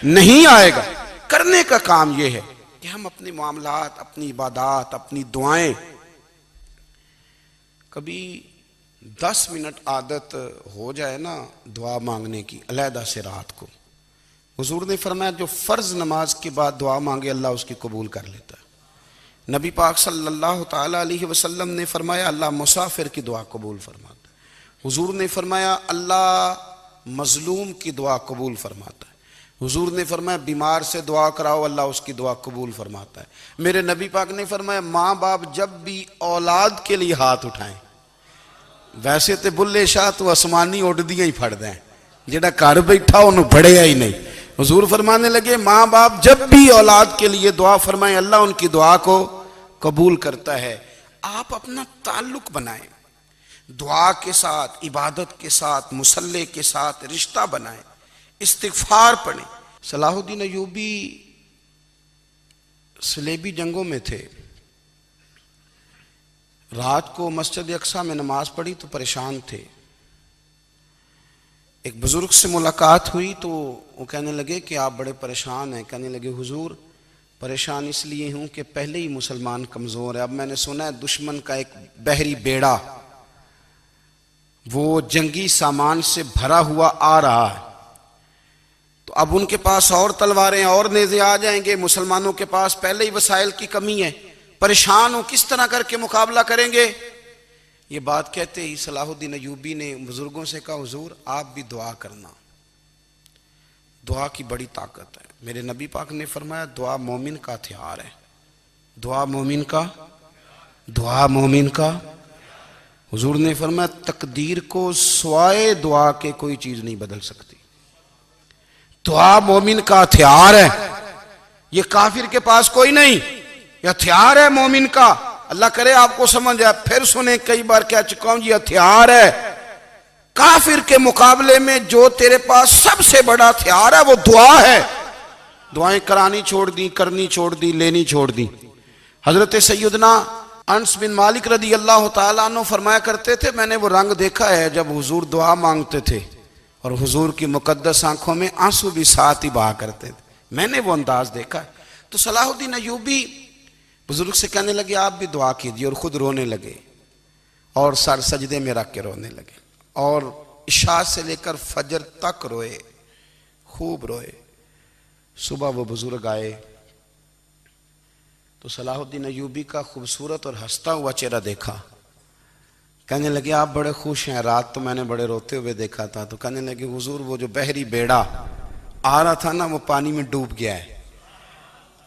نہیں آئے گا۔ کرنے کا کام یہ ہے کہ ہم اپنے معاملات، اپنی عبادات، اپنی دعائیں کبھی 10 منٹ عادت ہو جائے نا دعا مانگنے کی علیحدہ سے رات کو۔ حضور نے فرمایا جو فرض نماز کے بعد دعا مانگے اللہ اس کی قبول کر لیتا ہے۔ نبی پاک صلی اللہ تعالیٰ علیہ وسلم نے فرمایا اللہ مسافر کی دعا قبول فرماتا ہے۔ حضور نے فرمایا اللہ مظلوم کی دعا قبول فرماتا ہے۔ حضور نے فرمایا بیمار سے دعا کراؤ اللہ اس کی دعا قبول فرماتا ہے۔ میرے نبی پاک نے فرمایا ماں باپ جب بھی اولاد کے لیے ہاتھ اٹھائیں، ویسے تے بلے شاہ تو آسمانی اڈ دیاں ہی پھڑ دیں، جڑا گھر بیٹھا انہوں بڑھیا ہی نہیں۔ حضور فرمانے لگے ماں باپ جب بھی اولاد کے لیے دعا فرمائیں اللہ ان کی دعا کو قبول کرتا ہے۔ آپ اپنا تعلق بنائیں، دعا کے ساتھ، عبادت کے ساتھ، مصلی کے ساتھ رشتہ بنائیں، استغفار پڑھیں۔ صلاح الدین ایوبی صلیبی جنگوں میں تھے، رات کو مسجد اقصیٰ میں نماز پڑھی تو پریشان تھے۔ ایک بزرگ سے ملاقات ہوئی تو وہ کہنے لگے کہ آپ بڑے پریشان ہیں۔ کہنے لگے حضور پریشان اس لیے ہوں کہ پہلے ہی مسلمان کمزور ہے، اب میں نے سنا ہے دشمن کا ایک بحری بیڑا وہ جنگی سامان سے بھرا ہوا آ رہا ہے، تو اب ان کے پاس اور تلواریں اور نیزے آ جائیں گے، مسلمانوں کے پاس پہلے ہی وسائل کی کمی ہے، پریشان ہوں کس طرح کر کے مقابلہ کریں گے۔ یہ بات کہتے ہی صلاح الدین ایوبی نے بزرگوں سے کہا حضور آپ بھی دعا کرنا، دعا کی بڑی طاقت ہے۔ میرے نبی پاک نے فرمایا دعا مومن کا ہتھیار ہے، دعا مومن کا حضور نے فرمایا تقدیر کو سوائے دعا کے کوئی چیز نہیں بدل سکتی، دعا مومن کا ہتھیار ہے، یہ کافر کے پاس کوئی نہیں، یہ ہتھیار ہے مومن کا۔ اللہ کرے آپ کو سمجھ آئے، پھر سنیں کئی بار کہہ چکا ہوں یہ ہتھیار ہے۔ کافر کے مقابلے میں جو تیرے پاس سب سے بڑا ہتھیار ہے وہ دعا ہے۔ دعائیں کرانی چھوڑ دی، کرنی چھوڑ دی، لینی چھوڑ دی۔ حضرت سیدنا انس بن مالک رضی اللہ تعالیٰ عنہ فرمایا کرتے تھے میں نے وہ رنگ دیکھا ہے جب حضور دعا مانگتے تھے اور حضور کی مقدس آنکھوں میں آنسو بھی ساتھ ہی بہا کرتے تھے، میں نے وہ انداز دیکھا ہے۔ تو صلاح الدین ایوبی بزرگ سے کہنے لگے آپ بھی دعا کیجیے، اور خود رونے لگے اور سر سجدے میں رکھ کے رونے لگے، اور عشاء سے لے کر فجر تک روئے، خوب روئے۔ صبح وہ بزرگ آئے تو صلاح الدین ایوبی کا خوبصورت اور ہنستا ہوا چہرہ دیکھا، کہنے لگے آپ بڑے خوش ہیں، رات تو میں نے بڑے روتے ہوئے دیکھا تھا۔ تو کہنے لگے حضور وہ جو بحری بیڑا آ رہا تھا نا وہ پانی میں ڈوب گیا ہے،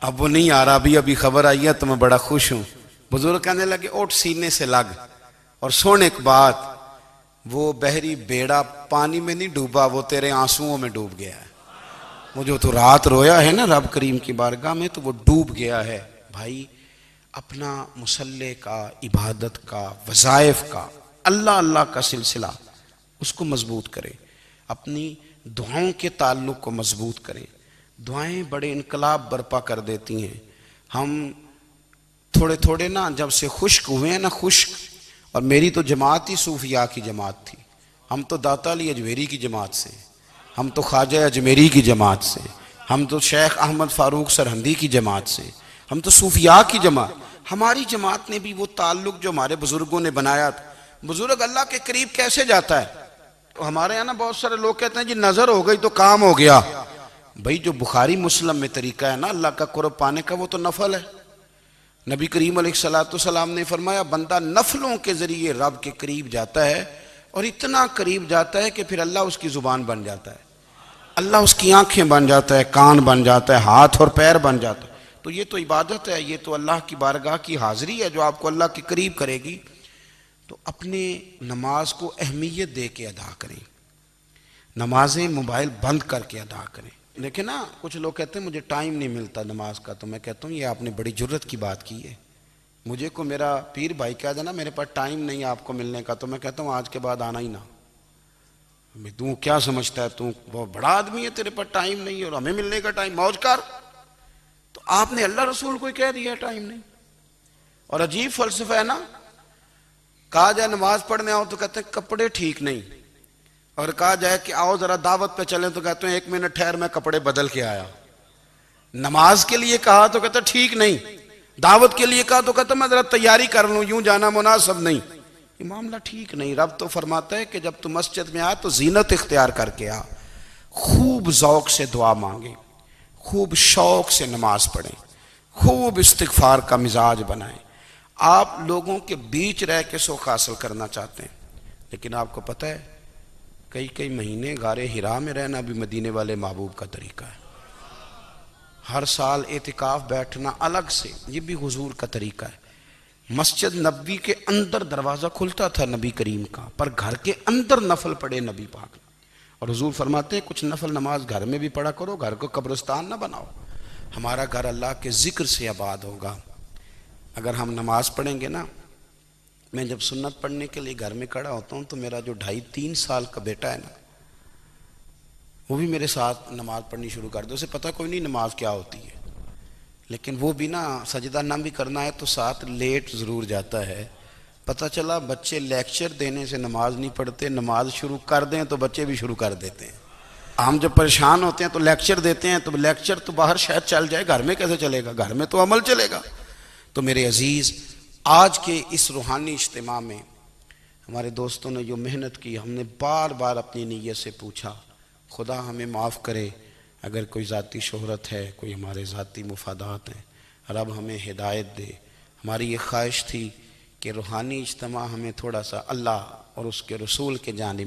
اب وہ نہیں آ رہا، ابھی خبر آئی ہے تو میں بڑا خوش ہوں۔ بزرگ کہنے لگے اٹھ سینے سے لگ، اور سن ایک بات، وہ بحری بیڑا پانی میں نہیں ڈوبا، وہ تیرے آنسوؤں میں ڈوب گیا ہے۔ وہ جو تو رات رویا ہے نا رب کریم کی بارگاہ میں تو وہ ڈوب گیا ہے۔ بھائی اپنا مصلی کا، عبادت کا، وظائف کا، اللہ اللہ کا سلسلہ اس کو مضبوط کرے، اپنی دعاؤں کے تعلق کو مضبوط کریں۔ دعائیں بڑے انقلاب برپا کر دیتی ہیں۔ ہم تھوڑے تھوڑے نا جب سے خشک ہوئے ہیں نا، خشک، اور میری تو جماعت ہی صوفیاء کی جماعت تھی، ہم تو داتا علی اجمیری کی جماعت سے، ہم تو خواجہ اجمیری کی جماعت سے، ہم تو شیخ احمد فاروق سرہندی کی جماعت سے، ہم تو صوفیاء کی جماعت۔ ہماری جماعت نے بھی وہ تعلق جو ہمارے بزرگوں نے بنایا تھا۔ بزرگ اللہ کے قریب کیسے جاتا ہے؟ ہمارے یہاں نا بہت سارے لوگ کہتے ہیں جی نظر ہو گئی تو کام ہو گیا۔ بھئی جو بخاری مسلم میں طریقہ ہے نا اللہ کا قرب پانے کا، وہ تو نفل ہے۔ نبی کریم علیہ السلام نے فرمایا بندہ نفلوں کے ذریعے رب کے قریب جاتا ہے، اور اتنا قریب جاتا ہے کہ پھر اللہ اس کی زبان بن جاتا ہے، اللہ اس کی آنکھیں بن جاتا ہے، کان بن جاتا ہے، ہاتھ اور پیر بن جاتا ہے۔ تو یہ تو عبادت ہے، یہ تو اللہ کی بارگاہ کی حاضری ہے جو آپ کو اللہ کے قریب کرے گی۔ تو اپنے نماز کو اہمیت دے کے ادا کریں، نمازیں موبائل بند کر کے ادا کریں۔ لیکن نا کچھ لوگ کہتے ہیں مجھے ٹائم نہیں ملتا نماز کا، تو میں کہتا ہوں یہ آپ نے بڑی جرت کی بات کی ہے۔ مجھے کو میرا پیر بھائی کہہ دینا میرے پاس ٹائم نہیں آپ کو ملنے کا، تو میں کہتا ہوں آج کے بعد آنا ہی نہ۔ تو کیا سمجھتا ہے، تو بہت بڑا آدمی ہے، تیرے پاس ٹائم نہیں ہے اور ہمیں ملنے کا ٹائم، موج کر۔ تو آپ نے اللہ رسول کو ہی کہہ دیا ٹائم نہیں۔ اور عجیب فلسفہ ہے نا، کہا جائے نماز پڑھنے آؤ تو کہتے ہیں کپڑے ٹھیک نہیں، اور کہا جائے کہ آؤ ذرا دعوت پہ چلیں تو کہتے ہیں 1 منٹ ٹھہر میں کپڑے بدل کے آیا۔ نماز کے لیے کہا تو کہتا ٹھیک نہیں، دعوت کے لیے کہا تو کہتا میں ذرا تیاری کر لوں، یوں جانا مناسب نہیں۔ یہ معاملہ ٹھیک نہیں۔ رب تو فرماتا ہے کہ جب تو مسجد میں آ تو زینت اختیار کر کے آ، خوب ذوق سے دعا مانگیں، خوب شوق سے نماز پڑھیں، خوب استغفار کا مزاج بنائیں۔ آپ لوگوں کے بیچ رہ کے سوکھ حاصل کرنا چاہتے ہیں، لیکن آپ کو پتہ ہے کئی مہینے غار حرا میں رہنا بھی مدینے والے محبوب کا طریقہ ہے۔ ہر سال اعتکاف بیٹھنا الگ سے، یہ بھی حضور کا طریقہ ہے۔ مسجد نبوی کے اندر دروازہ کھلتا تھا نبی کریم کا، پر گھر کے اندر نفل پڑے نبی پاک، اور حضور فرماتے ہیں کچھ نفل نماز گھر میں بھی پڑھا کرو، گھر کو قبرستان نہ بناؤ۔ ہمارا گھر اللہ کے ذکر سے آباد ہوگا اگر ہم نماز پڑھیں گے نا۔ میں جب سنت پڑھنے کے لیے گھر میں کھڑا ہوتا ہوں تو میرا جو 2.5-3 سال کا بیٹا ہے نا، وہ بھی میرے ساتھ نماز پڑھنی شروع کر دے۔ اسے پتہ کوئی نہیں نماز کیا ہوتی ہے، لیکن وہ بھی نا سجدہ نہ بھی کرنا ہے تو ساتھ لیٹ ضرور جاتا ہے۔ پتہ چلا بچے لیکچر دینے سے نماز نہیں پڑھتے، نماز شروع کر دیں تو بچے بھی شروع کر دیتے ہیں۔ ہم جب پریشان ہوتے ہیں تو لیکچر دیتے ہیں، تو لیکچر تو باہر شاید چل جائے، گھر میں کیسے چلے گا؟ گھر میں تو عمل چلے گا۔ تو میرے عزیز، آج کے اس روحانی اجتماع میں ہمارے دوستوں نے جو محنت کی، ہم نے بار بار اپنی نیت سے پوچھا خدا ہمیں معاف کرے اگر کوئی ذاتی شہرت ہے، کوئی ہمارے ذاتی مفادات ہیں، رب ہمیں ہدایت دے۔ ہماری یہ خواہش تھی کہ روحانی اجتماع ہمیں تھوڑا سا اللہ اور اس کے رسول کے جانب